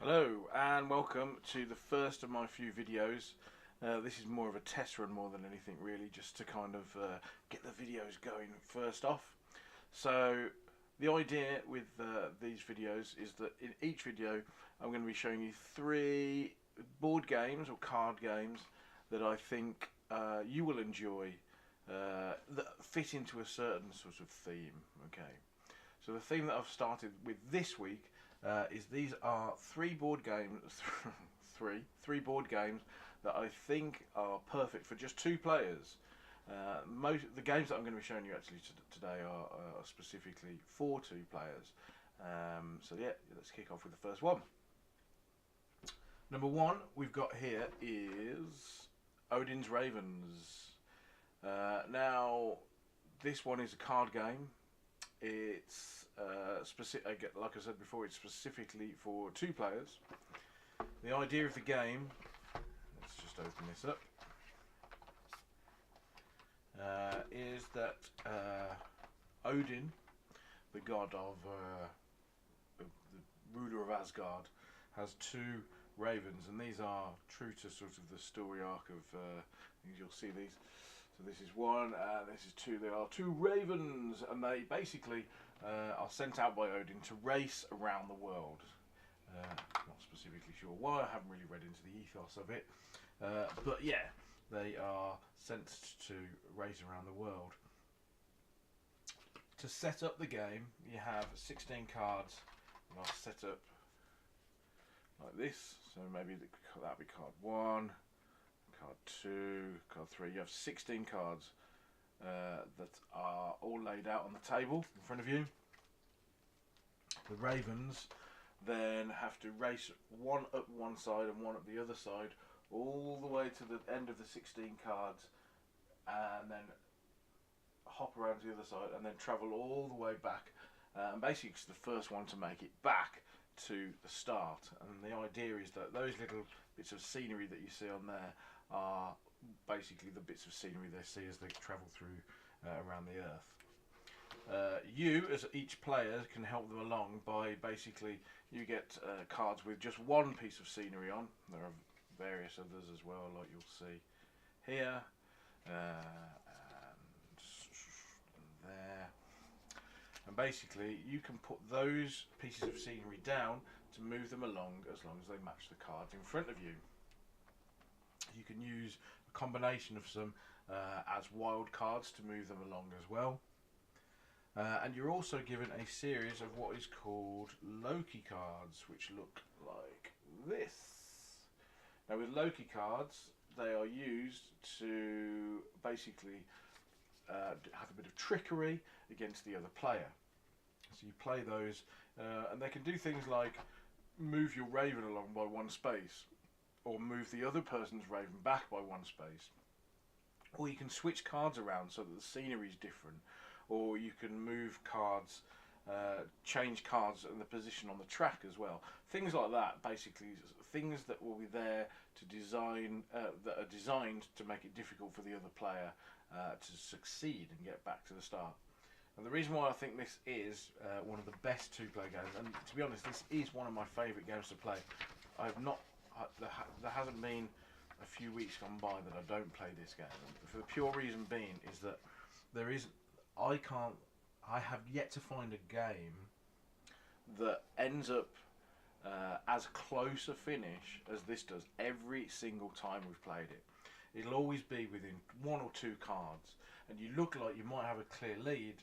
Hello and welcome to the first of my few videos. This is more of a test run more than anything really, just to kind of get the videos going first off. So the idea with these videos is that in each video I'm going to be showing you 3 board games or card games that I think you will enjoy that fit into a certain sort of theme. Okay, so the theme that I've started with this week is these are 3 board games, three board games that I think are perfect for just 2 players. The games that I'm going to be showing you actually today are specifically for 2 players. So yeah, let's kick off with the first one. Number 1 we've got here is Odins Ravens. Now this one is a card game. It's specific, like I said before, it's specifically for 2 players. The idea of the game, let's just open this up, is that Odin, the god of the ruler of Asgard, has 2 ravens, and these are true to sort of the story arc of you'll see these. So this is 1 and this is 2. They are 2 ravens, and they basically are sent out by Odin to race around the world. Not specifically sure why, I haven't really read into the ethos of it. But yeah, they are sent to race around the world. To set up the game, you have 16 cards, and I'll set up like this. So maybe that'll be card 1. Card 2, card 3. You have 16 cards that are all laid out on the table in front of you. The ravens then have to race one up one side and one up the other side, all the way to the end of the 16 cards, and then hop around to the other side and then travel all the way back. And basically it's the first one to make it back to the start. And the idea is that those little bits of scenery that you see on there are basically the bits of scenery they see as they travel through around the earth. You, as each player, can help them along by basically you get cards with just one piece of scenery on. There are various others as well, like you'll see here and there. And basically you can put those pieces of scenery down to move them along as long as they match the cards in front of you. You can use a combination of some as wild cards to move them along as well. And you're also given a series of what is called Loki cards, which look like this. Now with Loki cards, they are used to basically have a bit of trickery against the other player. So you play those, and they can do things like move your raven along by 1 space, or move the other person's raven back by 1 space. Or you can switch cards around so that the scenery is different. Or you can move cards, change cards and the position on the track as well. Things like that, basically, things that will be there to design, that are designed to make it difficult for the other player to succeed and get back to the start. And the reason why I think this is one of the best 2-player games, and to be honest, this is one of my favourite games to play. There hasn't been a few weeks gone by that I don't play this game, for the pure reason being is that I have yet to find a game that ends up as close a finish as this does every single time we've played it. It'll always be within 1 or 2 cards, and you look like you might have a clear lead,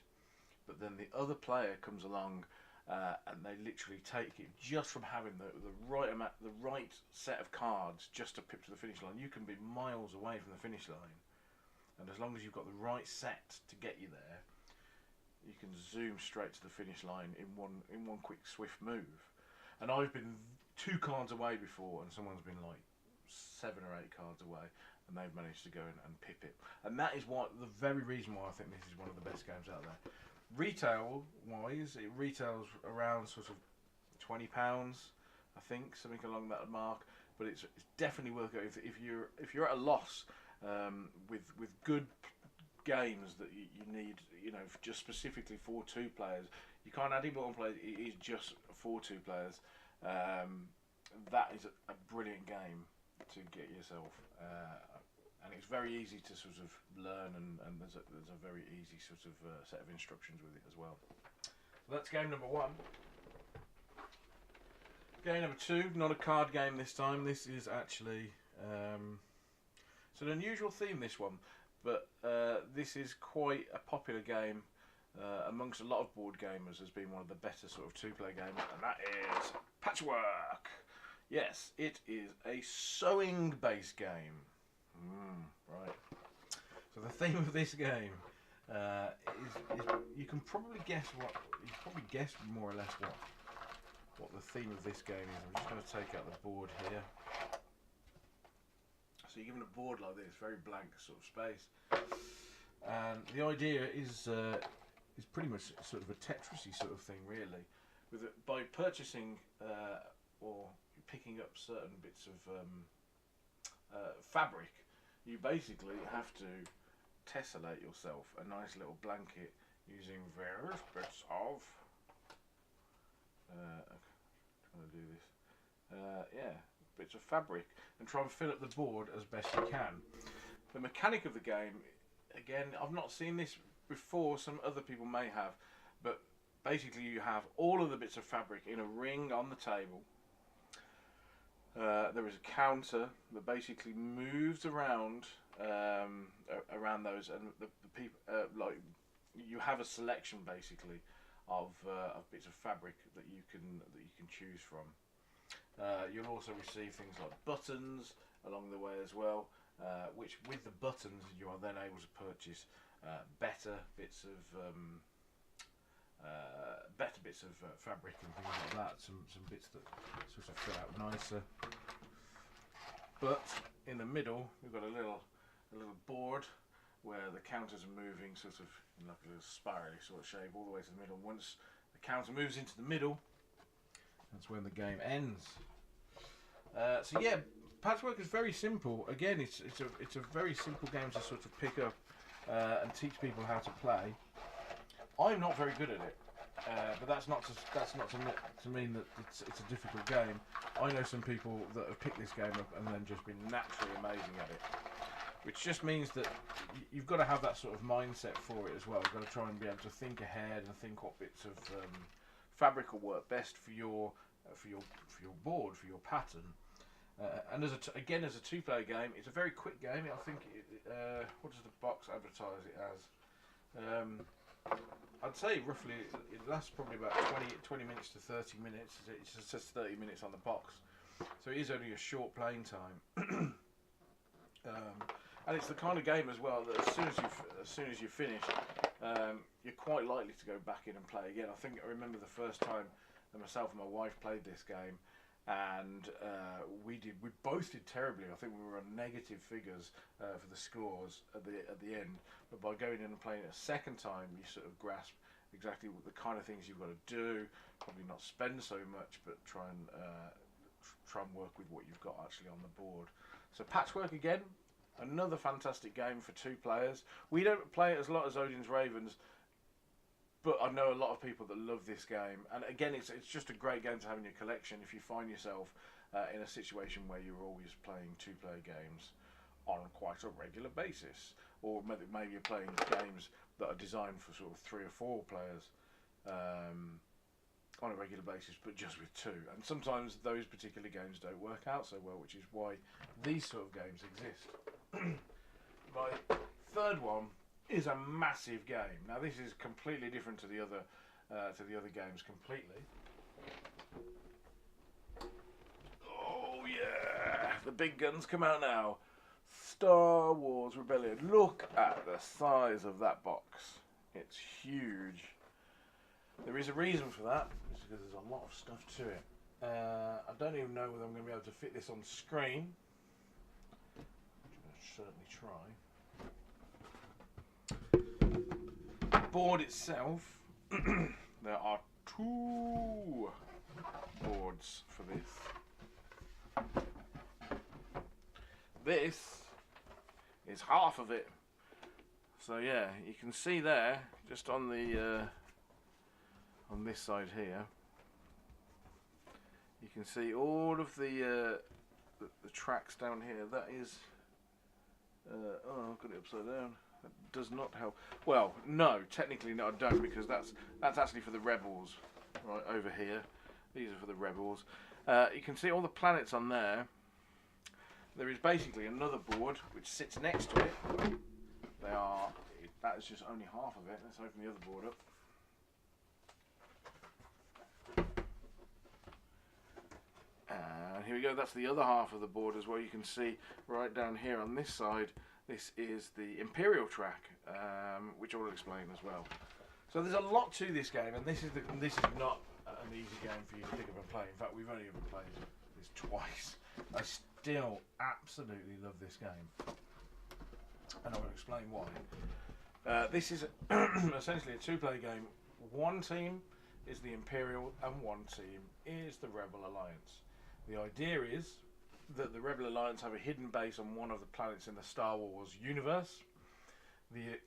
but then the other player comes along and they literally take it just from having the right amount, the right set of cards just to pip to the finish line. You can be miles away from the finish line, and as long as you've got the right set to get you there, you can zoom straight to the finish line in one quick swift move. And I've been 2 cards away before, and someone's been like 7 or 8 cards away, and they've managed to go and pip it. And that is the very reason why I think this is one of the best games out there. Retail wise, it retails around sort of £20, I think, something along that mark. But it's definitely worth it if you're at a loss with good games that you need, just specifically for 2 players. You can't add in 1 player; it is just for 2 players. that is a brilliant game to get yourself, and it's very easy to sort of learn, and there's a very easy sort of set of instructions with it as well. So that's game number 1. Game number 2, not a card game this time. This is actually it's an unusual theme, this one, but this is quite a popular game amongst a lot of board gamers. Has been one of the better sort of 2-player games, and that is Patchwork. Yes, it is a sewing-based game. Right. So the theme of this game is you can probably guess more or less what the theme of this game is. I'm just going to take out the board here. So you're given a board like this, very blank sort of space, and the idea is pretty much sort of a Tetrisy sort of thing, really. By purchasing or picking up certain bits of fabric, you basically have to tessellate yourself a nice little blanket using various bits of trying to do this bits of fabric, and try and fill up the board as best you can. The mechanic of the game, again, I've not seen this before, some other people may have, but basically you have all of the bits of fabric in a ring on the table. There is a counter that basically moves around those, and the people like you have a selection basically of bits of fabric that you can choose from. You'll also receive things like buttons along the way as well, which with the buttons you are then able to purchase better bits of fabric and things like that. Some bits that sort of fill out nicer. But in the middle we've got a little board where the counters are moving sort of in like a little spirally sort of shape all the way to the middle. Once the counter moves into the middle, that's when the game ends. So yeah, Patchwork is very simple. Again, it's a very simple game to sort of pick up and teach people how to play. I'm not very good at it, but that's not to mean that it's a difficult game. I know some people that have picked this game up and then just been naturally amazing at it, which just means that you've got to have that sort of mindset for it as well. You've got to try and be able to think ahead and think what bits of fabric will work best for your board, for your pattern. And as a 2-player game, it's a very quick game. I think what does the box advertise it as? I'd say roughly it lasts probably about 20 minutes to 30 minutes. It says 30 minutes on the box, so it is only a short playing time. And it's the kind of game as well that as soon as you finish, you're quite likely to go back in and play again. I remember the first time that myself and my wife played this game, and we both did terribly. I think we were on negative figures for the scores at the end. But by going in and playing it a second time, you sort of grasp exactly what the kind of things you've got to do. Probably not spend so much, but try and work with what you've got actually on the board. So Patchwork again, another fantastic game for 2 players. We don't play it as a lot as Odins Ravens, but I know a lot of people that love this game. And again, it's just a great game to have in your collection if you find yourself in a situation where you're always playing 2-player games on quite a regular basis, or maybe you're playing games that are designed for sort of 3 or 4 players on a regular basis, but just with 2. And sometimes those particular games don't work out so well, which is why these sort of games exist. My third one is a massive game. Now this is completely different to the other games completely. Oh yeah, the big guns come out now. Star Wars Rebellion. Look at the size of that box. It's huge. There is a reason for that. It's because there's a lot of stuff to it. I don't even know whether I'm going to be able to fit this on screen. I'm going to certainly try. The board itself, there are 2 boards for this. This is half of it. So yeah, you can see there, just on the on this side here, you can see all of the tracks down here. That is... oh, I've got it upside down. That does not help. Well, no, technically no, I don't, because that's actually for the rebels, right over here. These are for the rebels. You can see all the planets on there. There is basically another board which sits next to it. That is just only half of it. Let's open the other board up. And here we go, that's the other half of the board as well. You can see right down here on this side, this is the Imperial track, which I will explain as well. So there's a lot to this game, and this is not an easy game for you to pick up and play. In fact, we've only ever played this twice. I still absolutely love this game, and I will explain why. This is essentially a two-player game. One team is the Imperial, and one team is the Rebel Alliance. The idea is that the Rebel Alliance have a hidden base on one of the planets in the Star Wars universe. The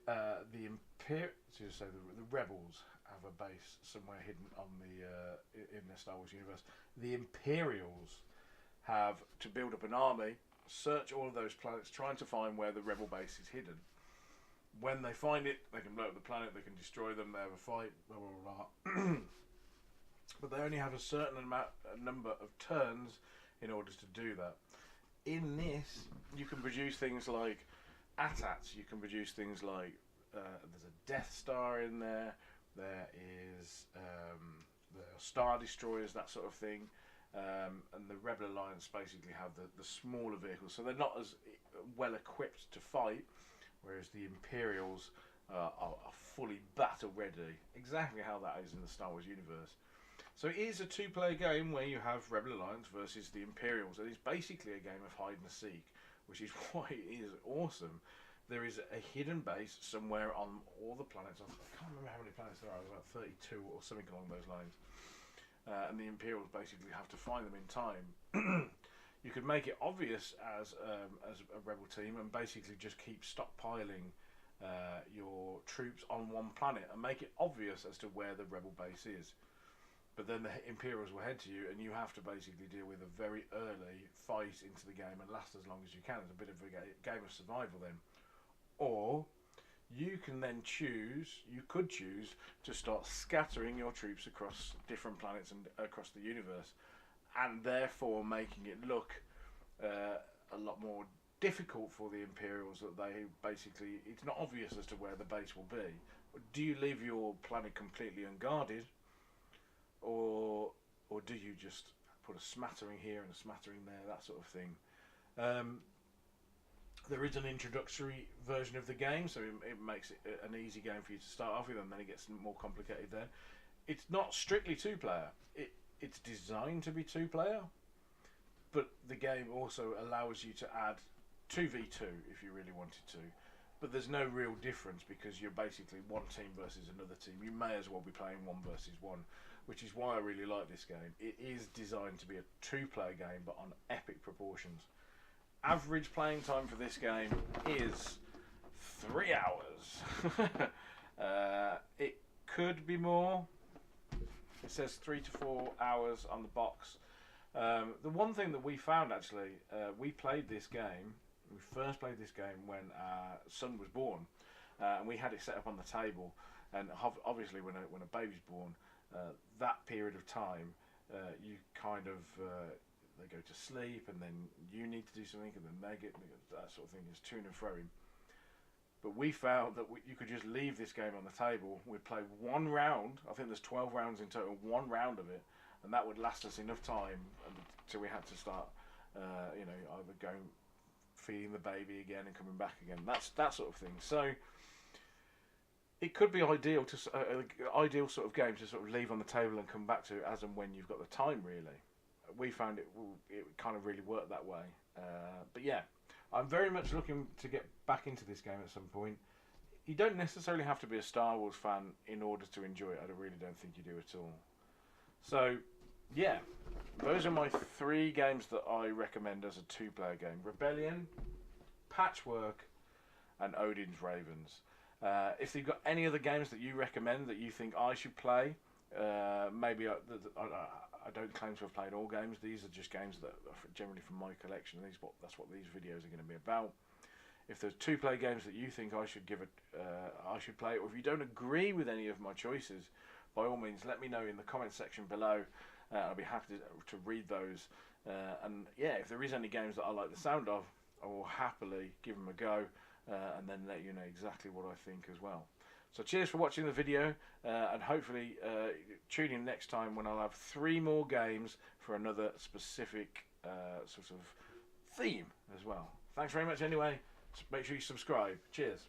Rebels have a base somewhere hidden on in the Star Wars universe. The Imperials have to build up an army, search all of those planets, trying to find where the Rebel base is hidden. When they find it, they can blow up the planet, they can destroy them, they have a fight, blah blah blah. But they only have a certain number of turns in order to do that. In this, you can produce things like AT-ATs, you can produce things like, there's a Death Star in there, there is the Star Destroyers, that sort of thing, and the Rebel Alliance basically have the smaller vehicles, so they're not as well equipped to fight, whereas the Imperials are fully battle ready, exactly how that is in the Star Wars universe. So it is a two-player game where you have Rebel Alliance versus the Imperials, and it's basically a game of hide and seek, which is why it is awesome. There is a hidden base somewhere on all the planets. I can't remember how many planets there are, about 32 or something along those lines. And the Imperials basically have to find them in time. You could make it obvious as a Rebel team and basically just keep stockpiling your troops on one planet and make it obvious as to where the Rebel base is. But then the Imperials will head to you, and you have to basically deal with a very early fight into the game and last as long as you can. It's a bit of a game of survival then. Or you can then you could choose to start scattering your troops across different planets and across the universe, and therefore making it look a lot more difficult for the Imperials, that they basically, it's not obvious as to where the base will be. Do you leave your planet completely unguarded? Or do you just put a smattering here and a smattering there, that sort of thing? There is an introductory version of the game, so it makes it an easy game for you to start off with, and then it gets more complicated then. It's not strictly two-player. It's designed to be two-player, but the game also allows you to add 2v2 if you really wanted to. But there's no real difference because you're basically one team versus another team. You may as well be playing one versus one, which is why I really like this game. It is designed to be a two-player game, but on epic proportions. Average playing time for this game is 3 hours. It could be more. It says 3 to 4 hours on the box. The one thing that we found, actually, we played this game. We first played this game when our son was born, and we had it set up on the table. And obviously, when a baby's born, that period of time, you kind of they go to sleep, and then you need to do something, and then they get that sort of thing. Is to and froing. But we found that you could just leave this game on the table. We'd play one round. I think there's 12 rounds in total. One round of it, and that would last us enough time until we had to start, either going feeding the baby again and coming back again. That's that sort of thing. So it could be ideal to ideal sort of game to sort of leave on the table and come back to as and when you've got the time. Really, we found it kind of really worked that way. But yeah, I'm very much looking to get back into this game at some point. You don't necessarily have to be a Star Wars fan in order to enjoy it. I really don't think you do at all. So yeah, those are my 3 games that I recommend as a 2-player game: Rebellion, Patchwork, and Odins Ravens. If you've got any other games that you recommend that you think I should play, maybe I don't claim to have played all games. These are just games that are generally from my collection. That's what these videos are going to be about. If there's 2-play games that you think I should I should play, or if you don't agree with any of my choices, by all means, let me know in the comment section below. I'll be happy to read those. And yeah, if there is any games that I like the sound of, I will happily give them a go, and then let you know exactly what I think as well. So cheers for watching the video, and hopefully tune in next time when I'll have 3 more games for another specific sort of theme as well. Thanks very much anyway. Make sure you subscribe. Cheers.